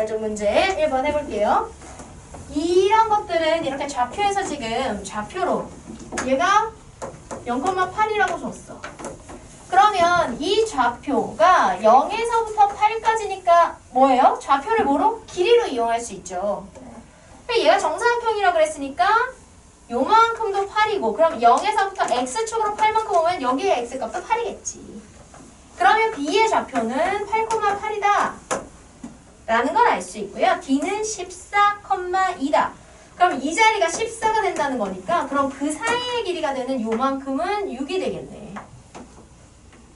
좀 문제 1번 해볼게요. 이런 것들은 이렇게 좌표에서 지금 좌표로 얘가 0,8이라고 줬어. 그러면 이 좌표가 0에서부터 8까지니까 뭐예요? 좌표를 뭐로? 길이로 이용할 수 있죠. 얘가 정사각형이라고 그랬으니까 요만큼도 8이고 그럼 0에서부터 x축으로 8만큼 오면 여기에 x값도 8이겠지. 그러면 b의 좌표는 8,8이다 라는 걸 알 수 있고요. d는 14,2다. 그럼 이 자리가 14가 된다는 거니까 그럼 그 사이의 길이가 되는 요만큼은 6이 되겠네.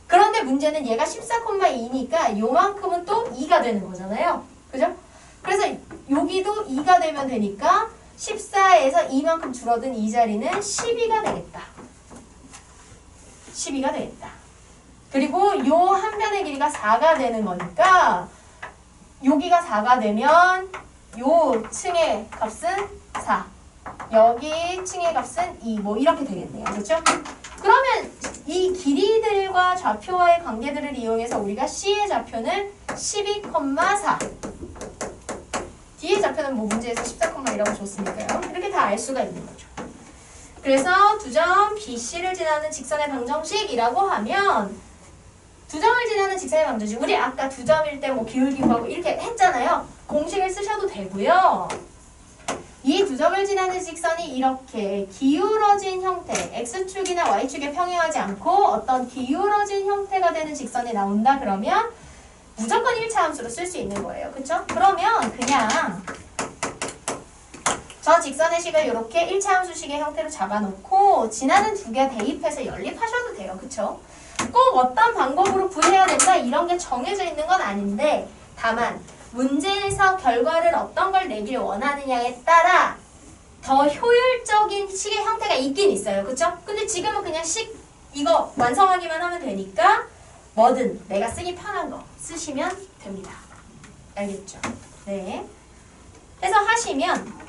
그런데 문제는 얘가 14,2니까 요만큼은 또 2가 되는 거잖아요. 그죠? 그래서 여기도 2가 되면 되니까 14에서 2만큼 줄어든 이 자리는 12가 되겠다. 12가 되겠다. 그리고 요 한 변의 길이가 4가 되는 거니까 여기가 4가 되면 요 층의 값은 4. 여기 층의 값은 2. 뭐 이렇게 되겠네요. 그렇죠? 그러면 이 길이들과 좌표와의 관계들을 이용해서 우리가 C의 좌표는 12,4. D의 좌표는 뭐 문제에서 14,1이라고 줬으니까요. 이렇게 다 알 수가 있는 거죠. 그래서 두 점 BC를 지나는 직선의 방정식이라고 하면 두 점을 지나는 직선의 방정식. 우리 아까 두 점일 때 뭐 기울기고 하고 이렇게 했잖아요. 공식을 쓰셔도 되고요. 이 두 점을 지나는 직선이 이렇게 기울어진 형태, X축이나 Y축에 평행하지 않고 어떤 기울어진 형태가 되는 직선이 나온다 그러면 무조건 1차 함수로 쓸 수 있는 거예요. 그쵸? 그러면 그냥 저 직선의 식을 이렇게 1차 함수식의 형태로 잡아놓고 지나는 두 개 대입해서 연립하셔도 돼요. 그쵸? 꼭 어떤 방법으로 구해야 된다 이런 게 정해져 있는 건 아닌데 다만 문제에서 결과를 어떤 걸 내길 원하느냐에 따라 더 효율적인 식의 형태가 있긴 있어요. 그쵸? 근데 지금은 그냥 식 이거 완성하기만 하면 되니까 뭐든 내가 쓰기 편한 거 쓰시면 됩니다. 알겠죠? 네. 해서 하시면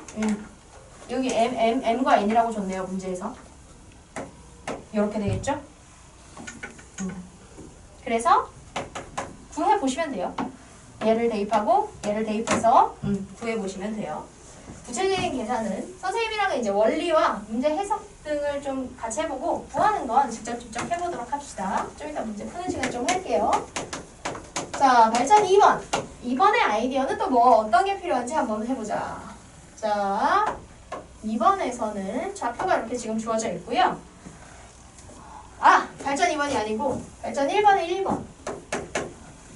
여기 m과 n이라고 줬네요. 문제에서. 이렇게 되겠죠? 그래서 구해보시면 돼요. 얘를 대입하고 얘를 대입해서 구해보시면 돼요. 구체적인 계산은 선생님이랑 이제 원리와 문제 해석 등을 좀 같이 해보고 구하는 건 직접 해보도록 합시다. 좀 이따 문제 푸는 시간 좀 할게요. 자, 발전 2번. 2번의 아이디어는 또 뭐 어떤 게 필요한지 한번 해보자. 자, 2번에서는 좌표가 이렇게 지금 주어져 있고요. 아! 발전 2번이 아니고 발전 1번에 1번.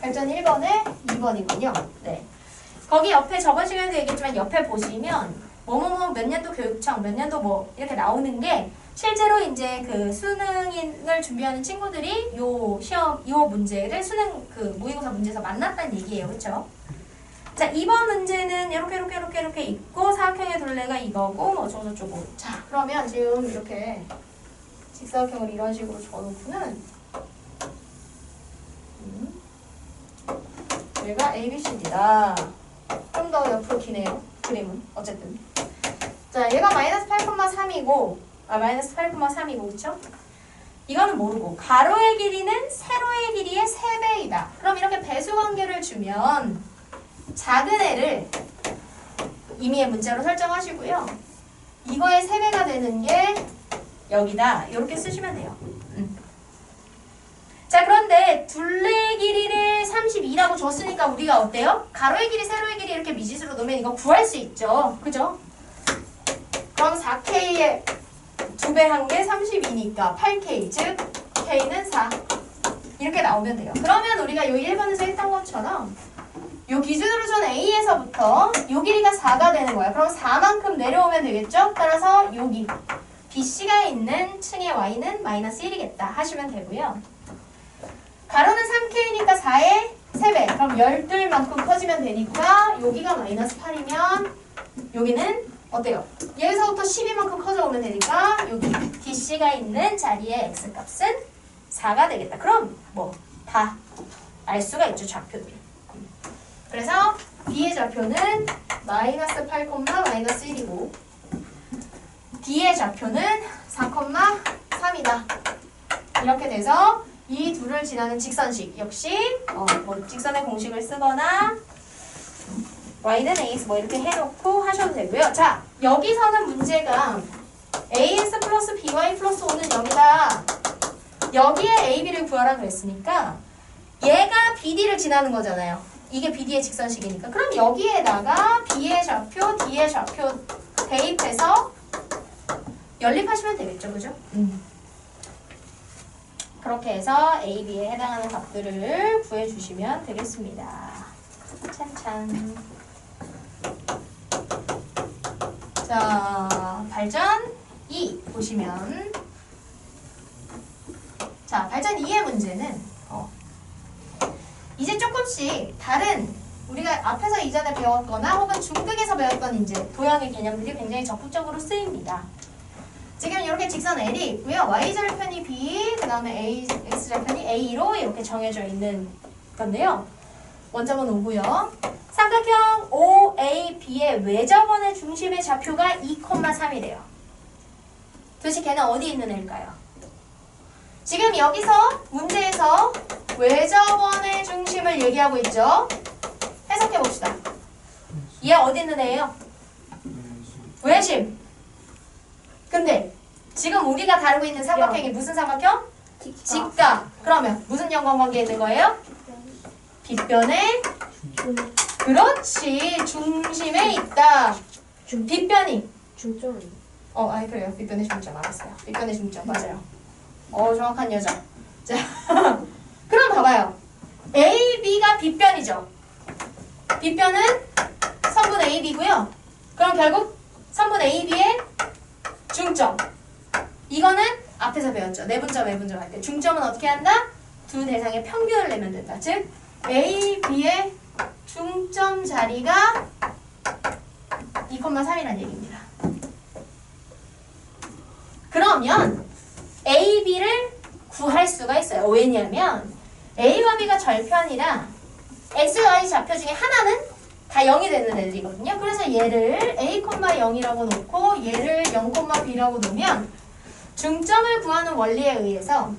발전 1번에 2번이군요. 네. 거기 옆에 저번 시간에도 얘기했지만 옆에 보시면 뭐뭐뭐 몇 년도 교육청 몇 년도 뭐 이렇게 나오는 게 실제로 이제 그 수능을 준비하는 친구들이 요 시험 요 문제를 수능 그 모의고사 문제에서 만났다는 얘기예요. 그렇죠? 자, 2번 문제는 이렇게 있고 사각형의 둘레가 이거고 뭐 어쩌고저쩌고. 자, 그러면 지금 이렇게 직사각형을 이런 식으로 줘놓고는 여기가 ABCD다. 좀 더 옆으로 기네요. 그림은. 어쨌든. 자, 얘가 마이너스 8,3이고 마이너스 8,3이고 그쵸? 이거는 모르고 가로의 길이는 세로의 길이의 3배이다. 그럼 이렇게 배수 관계를 주면 작은 애를 임의의 문자로 설정하시고요. 이거의 3배가 되는 게 여기다. 이렇게 쓰시면 돼요. 자, 그런데 둘레 길이를 32라고 줬으니까 우리가 어때요? 가로의 길이, 세로의 길이 이렇게 미지수로 놓으면 이거 구할 수 있죠. 그죠? 그럼 4K의 2배 한 게 32니까 8K, 즉 K는 4. 이렇게 나오면 돼요. 그러면 우리가 요 1번에서 했던 것처럼 요 기준으로 준 A에서부터 요 길이가 4가 되는 거야. 그럼 4만큼 내려오면 되겠죠? 따라서 여기 BC가 있는 층의 Y는 마이너스 1이겠다 하시면 되고요. 가로는 3K니까 4의 3배. 그럼 12만큼 커지면 되니까 여기가 마이너스 8이면 여기는 어때요? 여기서부터 12만큼 커져오면 되니까 여기 BC가 있는 자리의 X값은 4가 되겠다. 그럼 뭐 다 알 수가 있죠. 좌표들. 그래서 B의 좌표는 마이너스 8, 마이너스 1이고 D의 좌표는 4,3이다. 이렇게 돼서 이 둘을 지나는 직선식 역시 뭐 직선의 공식을 쓰거나 y는 ax 뭐 이렇게 해놓고 하셔도 되고요. 자, 여기서는 문제가 as 플러스 by 플러스 5는 0이다. 여기에 ab를 구하라 그랬으니까 얘가 bd를 지나는 거잖아요. 이게 bd의 직선식이니까. 그럼 여기에다가 b의 좌표, d의 좌표 대입해서 연립하시면 되겠죠. 그죠? 그렇게 해서 a, b에 해당하는 값들을 구해주시면 되겠습니다. 찬찬. 자, 발전 2 보시면, 자, 발전 2의 문제는 이제 조금씩 다른 우리가 앞에서 이전에 배웠거나 혹은 중등에서 배웠던 이제 도형의 개념들이 굉장히 적극적으로 쓰입니다. 지금 이렇게 직선 L이 있고요. y절편이 B, 그 다음에 x절편이 A로 이렇게 정해져 있는 건데요. 원점은 5고요. 삼각형 OAB의 외접원의 중심의 좌표가 2,3이래요. 도대체 걔는 어디 있는 애일까요? 지금 여기서 문제에서 외접원의 중심을 얘기하고 있죠. 해석해 봅시다. 얘 어디 있는 애예요? 외심. 근데 지금 우리가 다루고 있는 삼각형이 무슨 삼각형? 직각. 그러면 무슨 연관관계에 있는 거예요? 빗변에 그렇지. 중심에 있다. 빗변이 중점. 아니 그래요. 빗변의 중점 알았어요. 빗변의 중점 맞아요. 정확한 여자. 자, 그럼 봐봐요. A, B가 빗변이죠. 빗변은 선분 A, B고요. 그럼 결국 선분 A, B의 중점. 이거는 앞에서 배웠죠. 내분점, 외분점 할 때. 중점은 어떻게 한다? 두 대상의 평균을 내면 된다. 즉, A, B의 중점 자리가 2,3이라는 얘기입니다. 그러면 A, B를 구할 수가 있어요. 왜냐면 A와 B가 절편이라 X, Y 좌표 중에 하나는 다 0이 되는 애들이거든요. 그래서 얘를 A, 0이라고 놓고 얘를 0,B라고 놓으면 중점을 구하는 원리에 의해서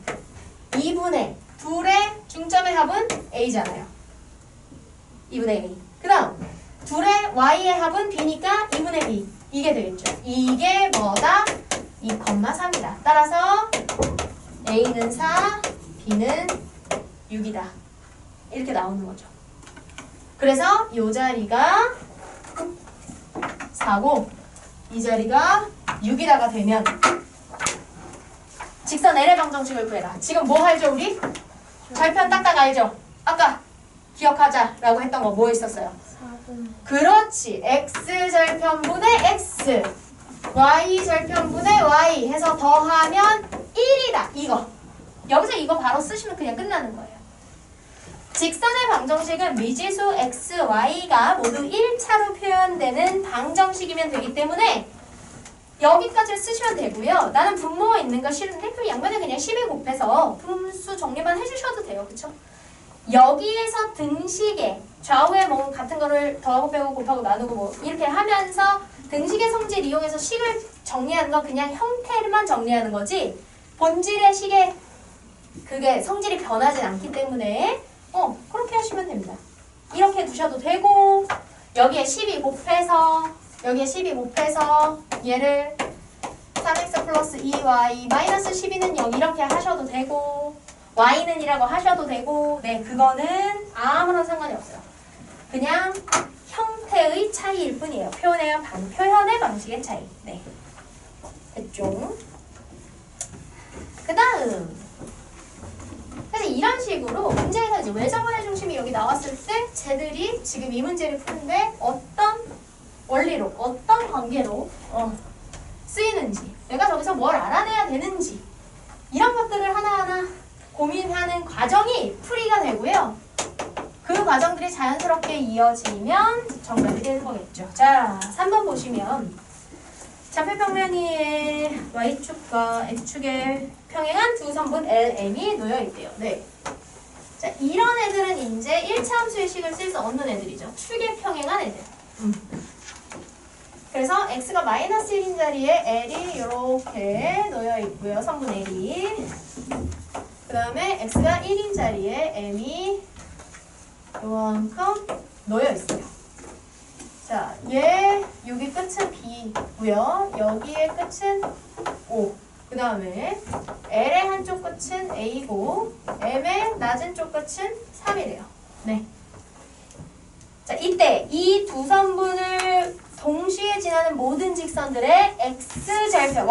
2분의 둘의 중점의 합은 A잖아요. 2분의 A. 그 다음 둘의 Y의 합은 B니까 2분의 B. 이게 되겠죠. 이게 뭐다? 2,3이다. 따라서 A는 4, B는 6이다. 이렇게 나오는 거죠. 그래서 이 자리가 4고 이 자리가 6이다가 되면 직선 L의 방정식을 구해라. 지금 뭐 알죠 우리? 절편 딱딱 알죠? 아까 기억하자라고 했던 거 뭐 있었어요? 4분. 그렇지. X절편분의 X Y절편분의 Y 해서 더하면 1이다. 이거. 여기서 이거 바로 쓰시면 그냥 끝나는 거예요. 직선의 방정식은 미지수 x, y가 모두 1차로 표현되는 방정식이면 되기 때문에 여기까지 쓰시면 되고요. 나는 분모가 있는 거 싫은데 그 양면에 그냥 10에 곱해서 분수 정리만 해주셔도 돼요. 그쵸? 여기에서 등식에 좌우에 뭐 같은 거를 더하고 빼고 곱하고 나누고 뭐 이렇게 하면서 등식의 성질 이용해서 식을 정리하는 건 그냥 형태만 정리하는 거지 본질의 식의 그게 성질이 변하진 않기 때문에 그렇게 하시면 됩니다. 이렇게 두셔도 되고 여기에 12 곱해서 얘를 3x 플러스 2y 마이너스 12는 0 이렇게 하셔도 되고 y는 2라고 하셔도 되고 네 그거는 아무런 상관이 없어요. 그냥 형태의 차이일 뿐이에요. 표현의 방식의 차이. 네. 됐죠? 그 다음 그래서 이런 식으로 문제에서 이제 외접원의 중심이 여기 나왔을 때 쟤들이 지금 이 문제를 푸는데 어떤 원리로 어떤 관계로 쓰이는지 내가 저기서 뭘 알아내야 되는지 이런 것들을 하나하나 고민하는 과정이 풀이가 되고요. 그 과정들이 자연스럽게 이어지면 정답이 되는 거겠죠. 자, 3번 보시면 좌표평면 위에 Y축과 X축에 평행한 두 선분 LM이 놓여 있대요. 네. 자, 이런 애들은 이제 1차 함수의 식을 쓸 수 없는 애들이죠. 축에 평행한 애들. 그래서 X가 마이너스 1인 자리에 L이 이렇게 놓여 있고요. 선분 L이. 그 다음에 X가 1인 자리에 M이 이만큼 놓여 있어요. 자, 얘 여기 끝은 B고요. 여기의 끝은 O. 그 다음에 L의 한쪽 끝은 A고 M의 낮은 쪽 끝은 3이래요. 네. 자, 이때 이 두 선분을 동시에 지나는 모든 직선들의 X절편.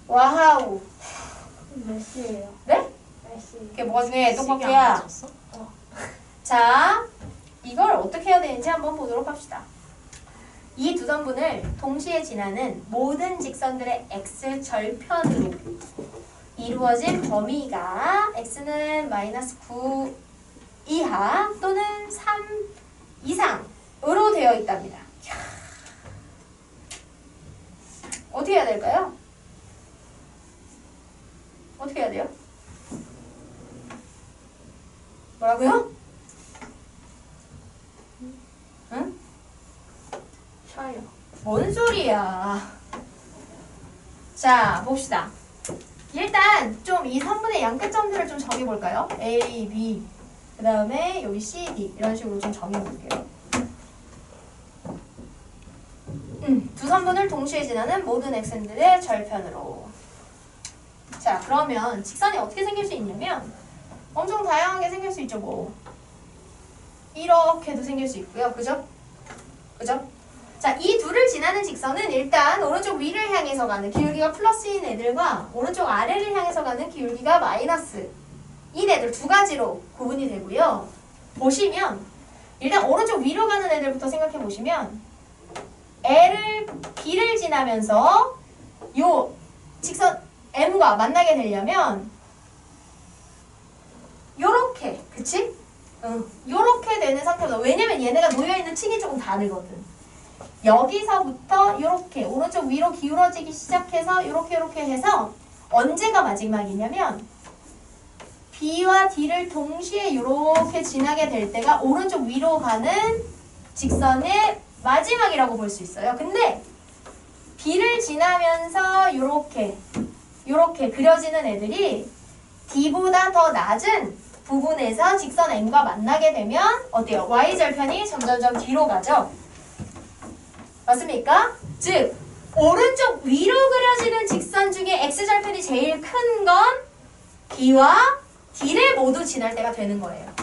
와하우. 몇 시예요? 네? 몇 시? 그게 뭐가 중요해? 똑똑해야. 자, 이걸 어떻게 해야 되는지 한번 보도록 합시다. 이 두 선분을 동시에 지나는 모든 직선들의 X절편으로 이루어진 범위가 X는 -9 이하 또는 3 이상으로 되어 있답니다. 어떻게 해야 될까요? 어떻게 해야 돼요? 뭐라고요? 응? 쉬어요. 뭔 소리야? 자, 봅시다. 일단 좀 이 선분의 양끝점들을 좀 정해볼까요? A, B, 그 다음에 여기 C, D 이런 식으로 좀 정해볼게요. 두 선분을 동시에 지나는 모든 x들의 절편으로. 자, 그러면 직선이 어떻게 생길 수 있냐면 엄청 다양하게 생길 수 있죠. 뭐 이렇게도 생길 수 있고요. 그죠? 그죠? 자, 이 둘을 지나는 직선은 일단 오른쪽 위를 향해서 가는 기울기가 플러스인 애들과 오른쪽 아래를 향해서 가는 기울기가 마이너스인 애들 두 가지로 구분이 되고요. 보시면 일단 오른쪽 위로 가는 애들부터 생각해 보시면 B를 지나면서 요 직선 M과 만나게 되려면 요렇게, 그치? 요렇게 되는 상태보다, 왜냐면 얘네가 놓여있는 층이 조금 다르거든. 여기서부터 요렇게 오른쪽 위로 기울어지기 시작해서 요렇게 해서 언제가 마지막이냐면 B와 D를 동시에 요렇게 지나게 될 때가 오른쪽 위로 가는 직선의 마지막이라고 볼 수 있어요. 근데 B를 지나면서 요렇게 그려지는 애들이 D보다 더 낮은 부분에서 직선 M과 만나게 되면 어때요? Y절편이 점점점 뒤로 가죠? 맞습니까? 즉, 오른쪽 위로 그려지는 직선 중에 X절편이 제일 큰 건 B와 D를 모두 지날 때가 되는 거예요.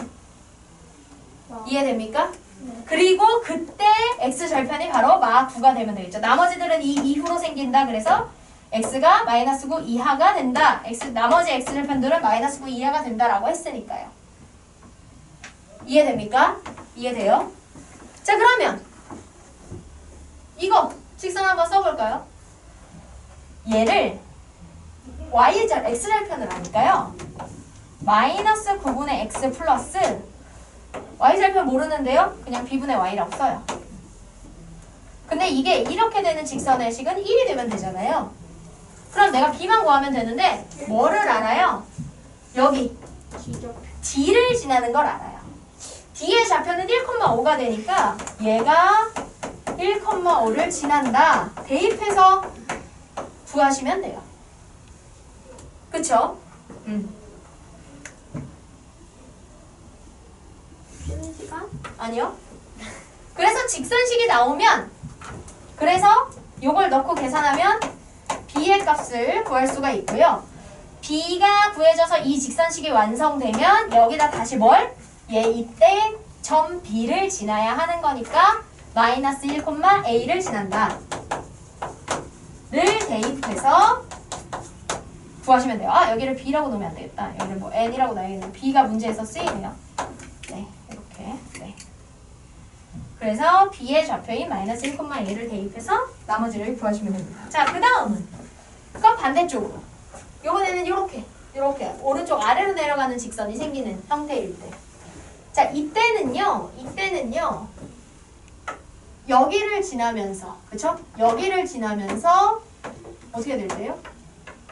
이해됩니까? 네. 그리고 그때 X절편이 바로 마9가 되면 되겠죠. 나머지들은 이 이후로 생긴다. 그래서 X가 -9 이하가 된다. 나머지 X절편들은 -9 이하가 된다라고 했으니까요. 이해됩니까? 이해돼요? 자, 그러면 이거 직선 한번 써볼까요? 얘를 X절편을 하니까요. -9분의 X 플러스 Y절편 모르는데요? 그냥 B분의 Y라고 써요. 근데 이게 이렇게 되는 직선의 식은 1이 되면 되잖아요. 그럼 내가 B만 구하면 되는데 뭐를 알아요? 여기 D를 지나는 걸 알아요. D의 좌표는 1,5가 되니까 얘가 1,5를 지난다. 대입해서 구하시면 돼요. 그쵸? 쉬는 시간? 아니요. 그래서 직선식이 나오면 그래서 요걸 넣고 계산하면 B의 값을 구할 수가 있고요. B가 구해져서 이 직선식이 완성되면 여기다 다시 뭘? 얘 이때 점 B를 지나야 하는 거니까 -1,A를 지난다. 를 대입해서 구하시면 돼요. 아, 여기를 B라고 놓으면 안 되겠다. 여기를 뭐 N이라고 놔야겠네. B가 문제에서 쓰이네요. 네, 이렇게. 네. 그래서 B의 좌표인 -1,A를 대입해서 나머지를 구하시면 됩니다. 자, 그 다음은 그럼 반대쪽으로. 요번에는 이렇게 오른쪽 아래로 내려가는 직선이 생기는 형태일 때. 자, 이때는요. 여기를 지나면서, 그쵸? 여기를 지나면서 어떻게 될때요?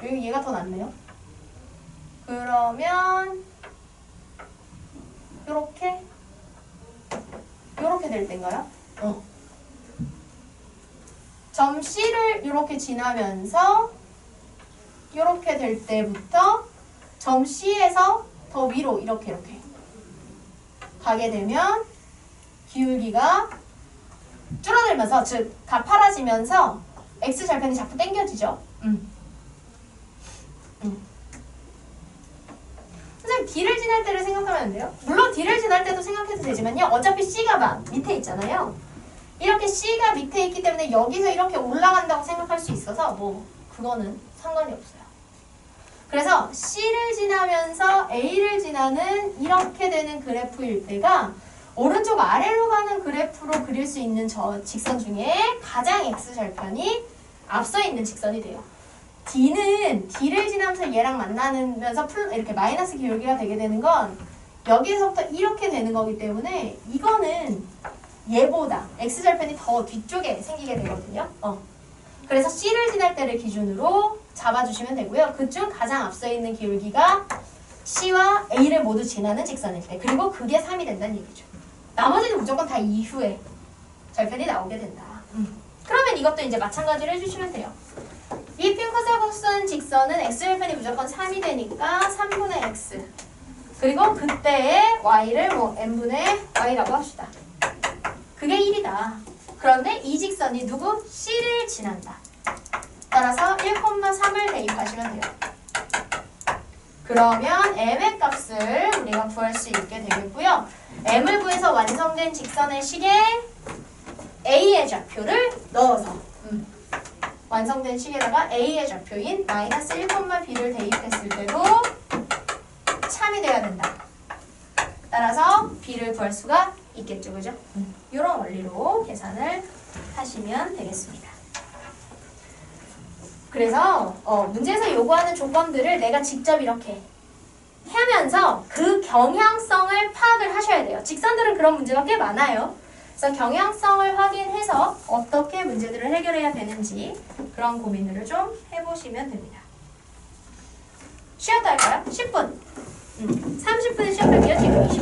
여기 얘가 더 낫네요. 그러면 요렇게 될 때인가요? 점 C를 이렇게 지나면서 이렇게 될 때부터 점 C에서 더 위로 이렇게 가게 되면 기울기가 줄어들면서 즉 가파라지면서 X절편이 자꾸 당겨지죠. 선생님 D를 지날 때를 생각하면 안 돼요? 물론 D를 지날 때도 생각해도 되지만요. 어차피 C가 밑에 있잖아요. 이렇게 C가 밑에 있기 때문에 여기서 이렇게 올라간다고 생각할 수 있어서 뭐 그거는 상관이 없어요. 그래서 C를 지나면서 A를 지나는 이렇게 되는 그래프일 때가 오른쪽 아래로 가는 그래프로 그릴 수 있는 저 직선 중에 가장 X절편이 앞서 있는 직선이 돼요. D는 D를 지나면서 얘랑 만나면서 이렇게 마이너스 기울기가 되게 되는 건 여기서부터 이렇게 되는 거기 때문에 이거는 얘보다 X절편이 더 뒤쪽에 생기게 되거든요. 그래서 C를 지날 때를 기준으로 잡아주시면 되고요. 그중 가장 앞서 있는 기울기가 C와 A를 모두 지나는 직선일 때, 그리고 그게 3이 된다는 얘기죠. 나머지는 무조건 다 이후에 절편이 나오게 된다. 그러면 이것도 이제 마찬가지로 해주시면 돼요. 이 핑크사각선 직선은 X절편이 무조건 3이 되니까 3분의 X, 그리고 그때의 Y를 뭐 N분의 Y라고 합시다. 그게 1이다. 그런데 이 직선이 누구? C를 지난다. 따라서 1,3을 대입하시면 돼요. 그러면 M의 값을 우리가 구할 수 있게 되겠고요. M을 구해서 완성된 직선의 식에 A의 좌표를 넣어서 완성된 식에다가 A의 좌표인 마이너스 1,B를 대입했을 때도 참이 돼야 된다. 따라서 B를 구할 수가 있겠죠. 그죠? 이런 원리로 계산을 하시면 되겠습니다. 그래서 문제에서 요구하는 조건들을 내가 직접 이렇게 하면서 그 경향성을 파악을 하셔야 돼요. 직선들은 그런 문제가 꽤 많아요. 그래서 경향성을 확인해서 어떻게 문제들을 해결해야 되는지 그런 고민들을 좀 해보시면 됩니다. 쉬었다 할까요? 10분. 30분에 시작할게요. 지금 20분.